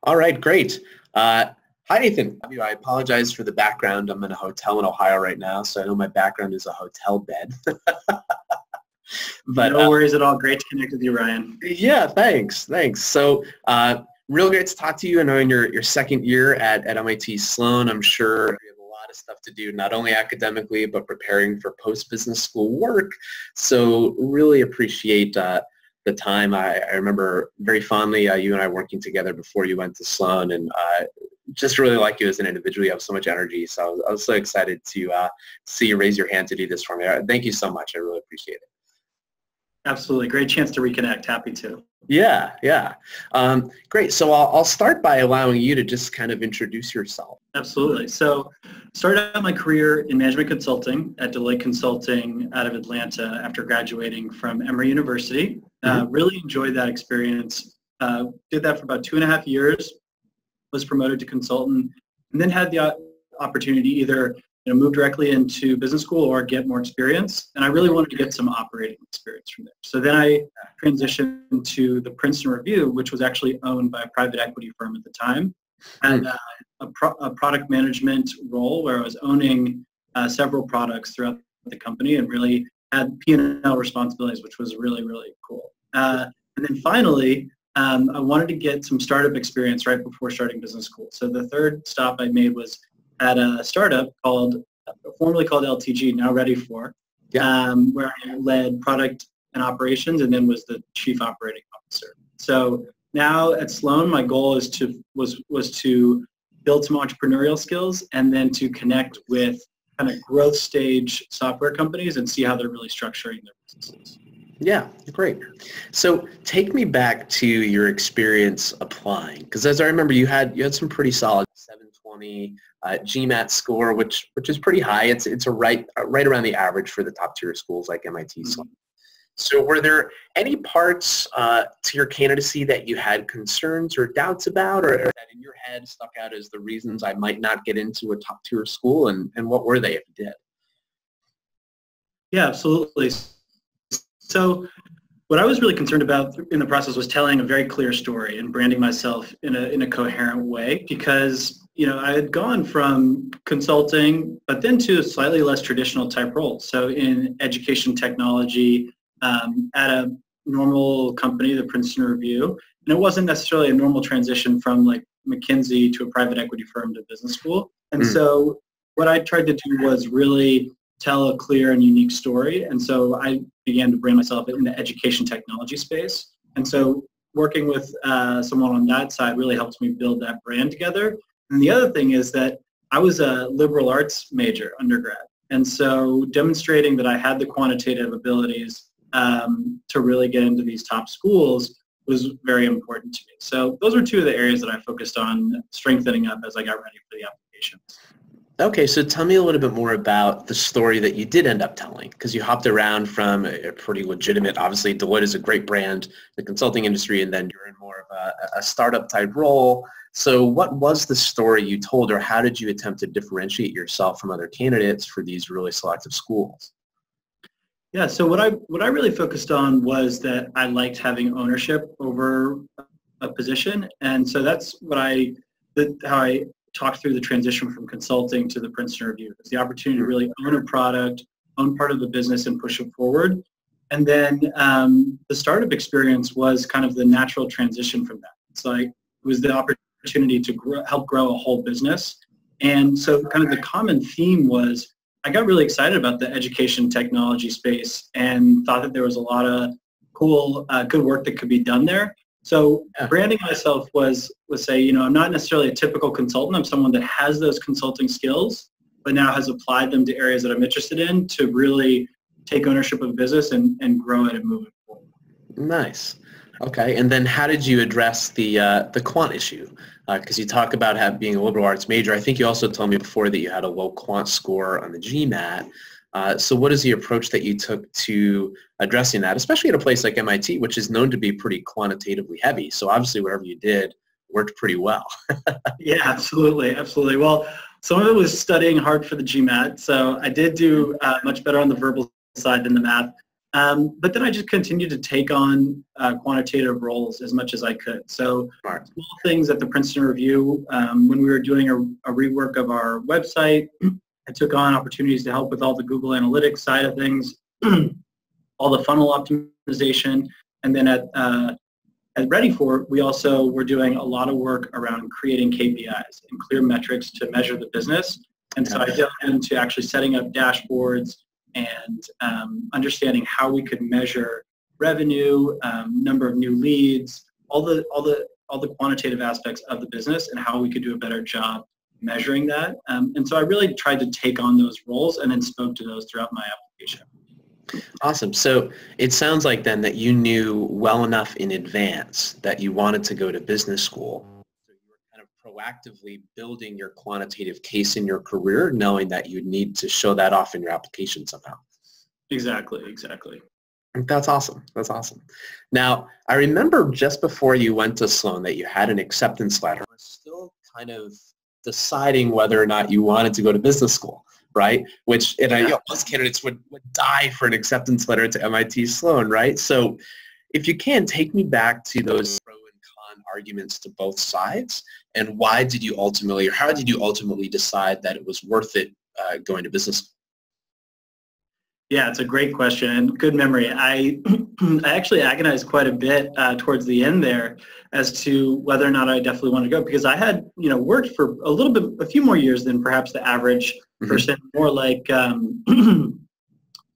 All right, great. Hi, Nathan. I apologize for the background. I'm in a hotel in Ohio right now, so I know my background is a hotel bed. But No worries at all. Great to connect with you, Ryan. yeah, thanks. So real great to talk to you. I know in your second year at MIT Sloan, I'm sure you have a lot of stuff to do, not only academically, but preparing for post-business school work. So really appreciate the time. I remember very fondly you and I working together before you went to Sloan, and just really like you as an individual. You have so much energy. So I was so excited to see you raise your hand to do this for me. Thank you so much. I really appreciate it. Absolutely. Great chance to reconnect. Happy to. Yeah. Great. So I'll start by allowing you to just kind of introduce yourself. Absolutely. So started out my career in management consulting at Deloitte Consulting out of Atlanta after graduating from Emory University. Really enjoyed that experience. Did that for about 2.5 years, was promoted to consultant, and then had the opportunity to either move directly into business school or get more experience. And I really wanted to get some operating experience from there. So then I transitioned to the Princeton Review, which was actually owned by a private equity firm at the time. And a product management role where I was owning several products throughout the company and really had P&L responsibilities, which was really, really cool. And then finally, I wanted to get some startup experience right before starting business school. So the third stop I made was at a startup formerly called LTG, now Ready For, where I led product and operations and then was the chief operating officer. So now at Sloan, my goal was to build some entrepreneurial skills and then to connect with kind of growth stage software companies and see how they're really structuring their businesses. Yeah, great. So take me back to your experience applying, because as I remember, you had some pretty solid 720 GMAT score, which is pretty high. It's right around the average for the top tier schools like MIT Sloan. So were there any parts to your candidacy that you had concerns or doubts about, or that in your head stuck out as the reasons I might not get into a top tier school, and what were they if you did? Yeah, absolutely. So what I was really concerned about in the process was telling a very clear story and branding myself in a coherent way, because I had gone from consulting but then to slightly less traditional type roles. So in education technology at a normal company, the Princeton Review, and it wasn't necessarily a normal transition from like McKinsey to a private equity firm to business school. And so what I tried to do was really tell a clear and unique story. And so I began to brand myself in the education technology space. And so working with someone on that side really helps me build that brand together. And the other thing is that I was a liberal arts major undergrad. And so demonstrating that I had the quantitative abilities to really get into these top schools was very important to me. So those were two of the areas that I focused on strengthening up as I got ready for the applications. Okay, so tell me a little bit more about the story that you did end up telling, because you hopped around from a pretty legitimate, obviously Deloitte is a great brand, the consulting industry, and then you're in more of a startup type role. So what was the story you told, or how did you attempt to differentiate yourself from other candidates for these really selective schools? Yeah, so what I really focused on was that I liked having ownership over a position, and so that's how I talked through the transition from consulting to the Princeton Review. It's the opportunity to really own a product, own part of the business, and push it forward. And then the startup experience was kind of the natural transition from that. It's like it was the opportunity to help grow a whole business. And so kind of the common theme was I got really excited about the education technology space and thought that there was a lot of cool, good work that could be done there. So branding myself was say, I'm not necessarily a typical consultant. I'm someone that has those consulting skills, but now has applied them to areas that I'm interested in to really take ownership of the business and grow it and move it forward. Nice. Okay, and then how did you address the quant issue? Because you talk about being a liberal arts major. I think you also told me before that you had a low quant score on the GMAT. So what is the approach that you took to addressing that, especially at a place like MIT, which is known to be pretty quantitatively heavy? So obviously whatever you did worked pretty well. Yeah, absolutely. Well, some of it was studying hard for the GMAT. So I did do much better on the verbal side than the math. But then I just continued to take on quantitative roles as much as I could. So small things at the Princeton Review, when we were doing a rework of our website, I took on opportunities to help with all the Google Analytics side of things, all the funnel optimization, and then at Ready For, we also were doing a lot of work around creating KPIs and clear metrics to measure the business. And so I delved into actually setting up dashboards and understanding how we could measure revenue, number of new leads, all the quantitative aspects of the business, and how we could do a better job measuring that. And so I really tried to take on those roles and then spoke to those throughout my application. Awesome. So it sounds like then that you knew well enough in advance that you wanted to go to business school. So you were kind of proactively building your quantitative case in your career, knowing that you need to show that off in your application somehow. Exactly. That's awesome. That's awesome. Now, I remember just before you went to Sloan that you had an acceptance letter. You were still kind of deciding whether or not you wanted to go to business school, right? Which, most candidates would die for an acceptance letter to MIT Sloan, right? So if you can, take me back to those pro and con arguments to both sides, and how did you ultimately decide that it was worth it going to business school? Yeah, it's a great question and good memory. I actually agonized quite a bit towards the end there as to whether or not I definitely want to go, because I had worked for a few more years than perhaps the average person, more like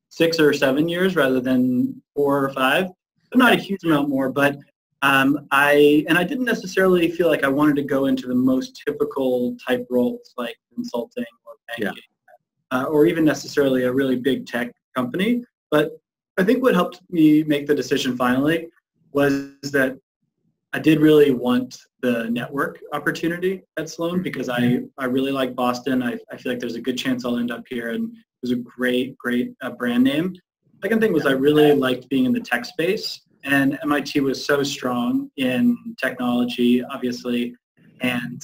6 or 7 years rather than 4 or 5, but not a huge amount more. But I didn't necessarily feel like I wanted to go into the most typical type roles like consulting or banking, or even necessarily a really big tech company. But I think what helped me make the decision finally was that I did really want the network opportunity at Sloan, because I really like Boston. I feel like there's a good chance I'll end up here, and it was a great brand name. Second thing was I really liked being in the tech space, and MIT was so strong in technology, obviously, and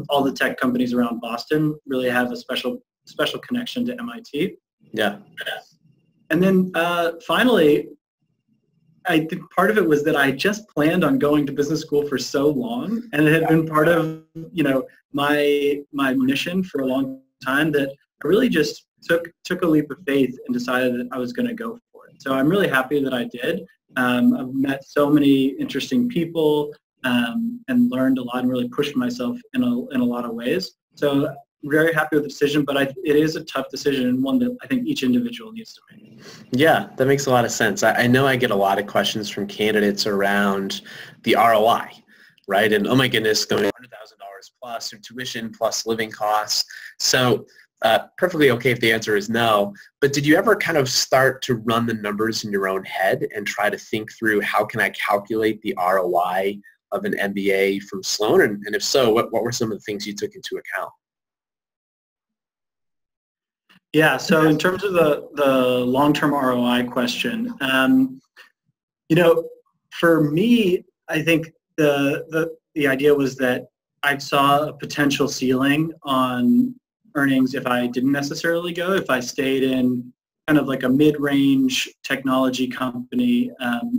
all the tech companies around Boston really have a special connection to MIT. Yeah. And then finally, I think part of it was that I just planned on going to business school for so long, and it had been part of my mission for a long time, that I really just took a leap of faith and decided that I was going to go for it. So I'm really happy that I did. I've met so many interesting people and learned a lot and really pushed myself in a lot of ways. So I'm very happy with the decision, but it is a tough decision, and one that I think each individual needs to make. Yeah, that makes a lot of sense. I know I get a lot of questions from candidates around the ROI, right? And oh my goodness, going $100,000 plus or tuition plus living costs. So perfectly okay if the answer is no, but did you ever kind of start to run the numbers in your own head and try to think through, how can I calculate the ROI of an MBA from Sloan? And if so, what were some of the things you took into account? Yeah, so in terms of the long-term ROI question, for me, I think the idea was that I saw a potential ceiling on earnings if I didn't necessarily go, if I stayed in kind of like a mid-range technology company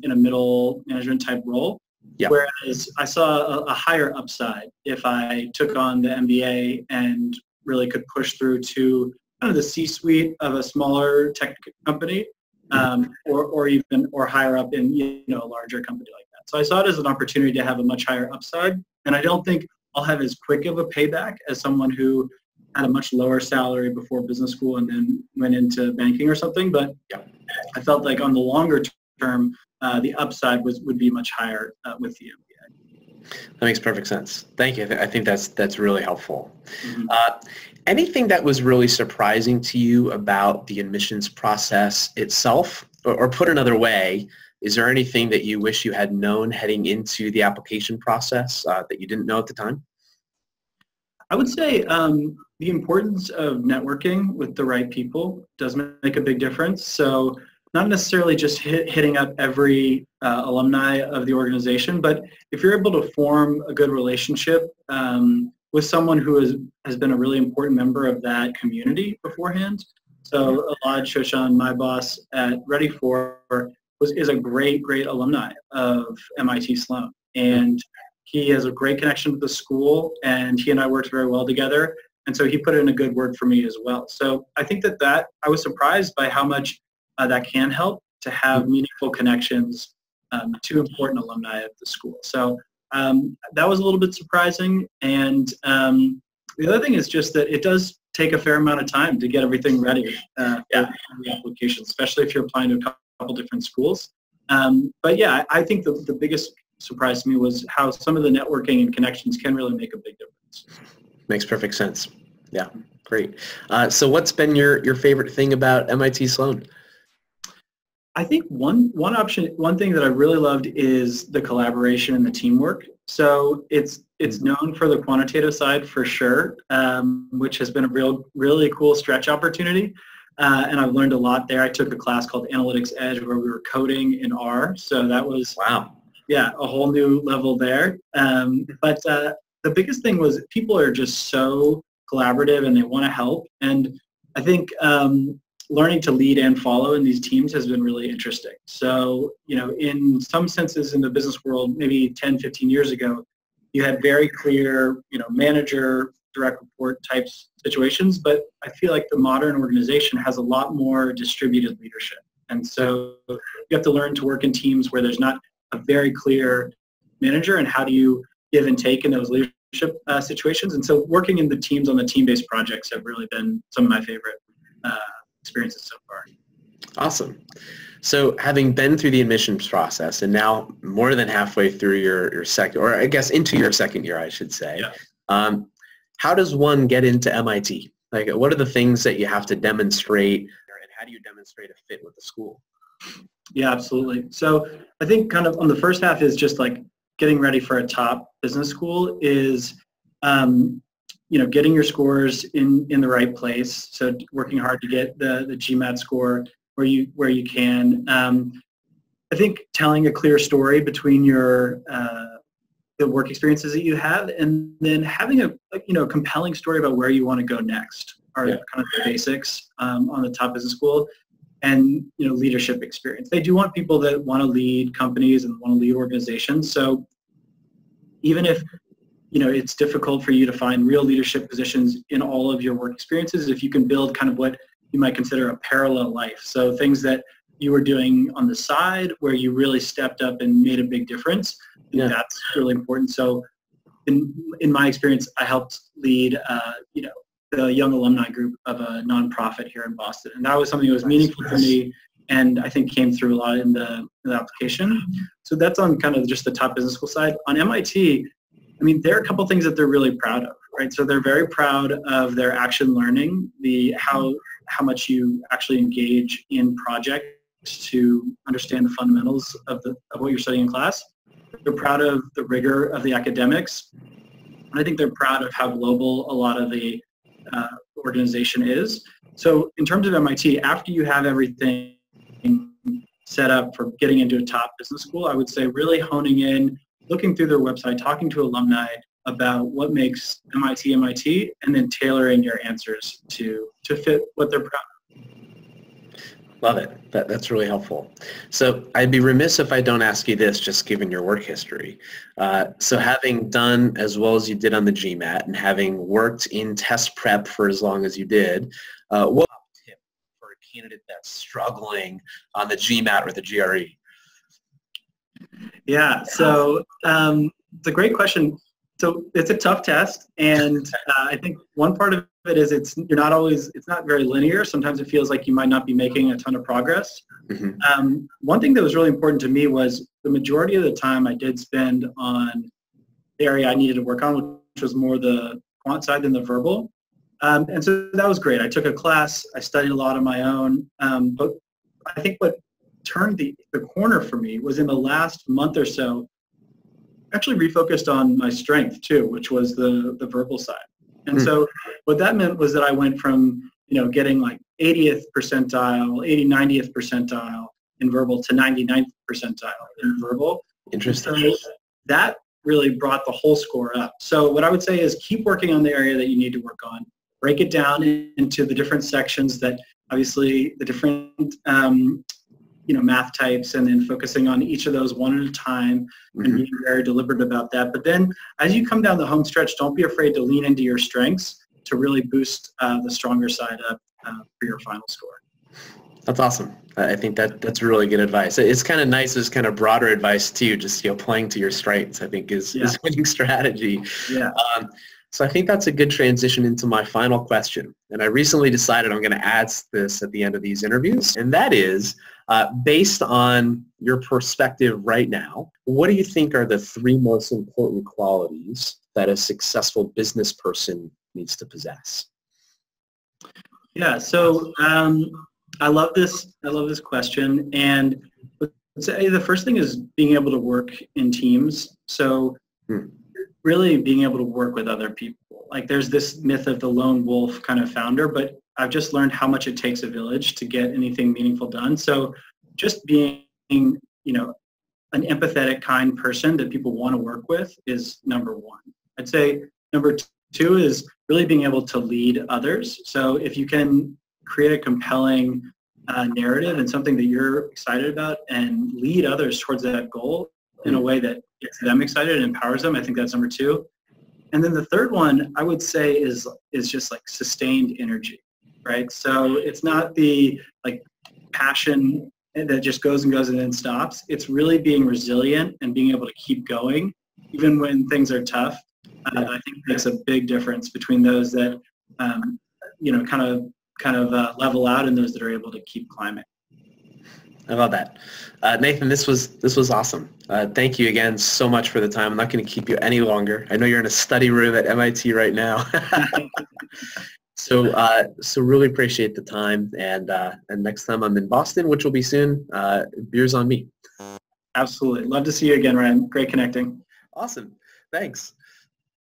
in a middle management type role. Yeah. Whereas I saw a higher upside if I took on the MBA and really could push through to kind of the C-suite of a smaller tech company, or higher up in a larger company like that. So I saw it as an opportunity to have a much higher upside, and I don't think I'll have as quick of a payback as someone who had a much lower salary before business school and then went into banking or something. But I felt like on the longer term, the upside would be much higher with the MBA. That makes perfect sense. Thank you. I think that's really helpful. Anything that was really surprising to you about the admissions process itself? Or put another way, is there anything that you wish you had known heading into the application process that you didn't know at the time? I would say the importance of networking with the right people does make a big difference. So not necessarily just hitting up every alumni of the organization, but if you're able to form a good relationship with someone who has been a really important member of that community beforehand, So Elad Shoshan, my boss at Ready For, is a great alumni of MIT Sloan. And he has a great connection with the school, and he and I worked very well together. And so he put in a good word for me as well. So I think that I was surprised by how much that can help to have meaningful connections to important alumni of the school. So that was a little bit surprising. And the other thing is just that it does take a fair amount of time to get everything ready for the application, especially if you're applying to a couple different schools. But yeah, I think the biggest surprise to me was how some of the networking and connections can really make a big difference. Makes perfect sense. Yeah, great. So what's been your favorite thing about MIT Sloan? I think one thing that I really loved is the collaboration and the teamwork. So it's known for the quantitative side for sure, which has been a really cool stretch opportunity. And I've learned a lot there. I took a class called Analytics Edge where we were coding in R. So that was, wow, yeah, a whole new level there. But the biggest thing was people are just so collaborative and they want to help. And I think learning to lead and follow in these teams has been really interesting. So, in some senses in the business world, maybe 10, 15 years ago, you had very clear, manager, direct report types situations, but I feel like the modern organization has a lot more distributed leadership. And so you have to learn to work in teams where there's not a very clear manager, and how do you give and take in those leadership situations. And so working in the teams on the team-based projects have really been some of my favorite experiences so far. Awesome. So having been through the admissions process and now more than halfway through your second, or I guess into your second year, I should say, how does one get into MIT? Like, what are the things that you have to demonstrate, and how do you demonstrate a fit with the school? Yeah, absolutely. So I think kind of on the first half is just like getting ready for a top business school is, getting your scores in the right place. So working hard to get the GMAT score where you can. I think telling a clear story between your the work experiences that you have, and then having a compelling story about where you want to go next are kind of the basics on the top business school. And leadership experience. They do want people that want to lead companies and want to lead organizations. So even if it's difficult for you to find real leadership positions in all of your work experiences, if you can build kind of what you might consider a parallel life. So things that you were doing on the side where you really stepped up and made a big difference, that's really important. So in my experience, I helped lead the young alumni group of a nonprofit here in Boston. And that was something that was meaningful for me, and I think came through a lot in the application. So that's on kind of just the top business school side. On MIT, there are a couple things that they're really proud of, right? So they're very proud of their action learning, how much you actually engage in projects to understand the fundamentals of what you're studying in class. They're proud of the rigor of the academics. And I think they're proud of how global a lot of the organization is. So in terms of MIT, after you have everything set up for getting into a top business school, I would say really honing in, looking through their website, talking to alumni about what makes MIT MIT, and then tailoring your answers to fit what they're proud of. Love it. That's really helpful. So I'd be remiss if I don't ask you this, just given your work history. So having done as well as you did on the GMAT and having worked in test prep for as long as you did, what tip for a candidate that's struggling on the GMAT or the GRE? Yeah, so it's a great question. So it's a tough test, and I think one part of it is it's not very linear. Sometimes it feels like you might not be making a ton of progress. Mm-hmm. One thing that was really important to me was the majority of the time I did spend on the area I needed to work on, which was more the quant side than the verbal. And so that was great. I took a class. I studied a lot on my own. But I think what turned the corner for me was in the last month or so, actually refocused on my strength too, which was the verbal side. And so what that meant was that I went from, getting like 80th percentile, 90th percentile in verbal to 99th percentile in verbal. Interesting. So that really brought the whole score up. So what I would say is keep working on the area that you need to work on. Break it down into the different sections that obviously the different math types, and then focusing on each of those one at a time and being very deliberate about that. But then as you come down the home stretch, don't be afraid to lean into your strengths to really boost the stronger side up for your final score. That's awesome. I think that's really good advice. It's kind of nice as kind of broader advice too, just playing to your strengths, I think is winning strategy. Yeah. So I think that's a good transition into my final question. And I recently decided I'm going to ask this at the end of these interviews. And that is, based on your perspective right now, what do you think are the 3 most important qualities that a successful business person needs to possess? Yeah, so I love this question. And I would say the first thing is being able to work in teams. So really being able to work with other people. Like there's this myth of the lone wolf kind of founder, but I've just learned how much it takes a village to get anything meaningful done. So just being, an empathetic, kind person that people want to work with is number 1. I'd say number 2 is really being able to lead others. So if you can create a compelling narrative and something that you're excited about and lead others towards that goal in a way that gets them excited and empowers them, I think that's number 2. And then the third one I would say is just like sustained energy, right? So it's not the like passion that just goes and goes and then stops. It's really being resilient and being able to keep going even when things are tough. I think makes a big difference between those that kind of level out and those that are able to keep climbing. I love that. Nathan, this was awesome. Thank you again so much for the time. I'm not going to keep you any longer. I know you're in a study room at MIT right now. So really appreciate the time. And next time I'm in Boston, which will be soon, beers on me. Absolutely. Love to see you again, Ryan. Great connecting. Awesome. Thanks.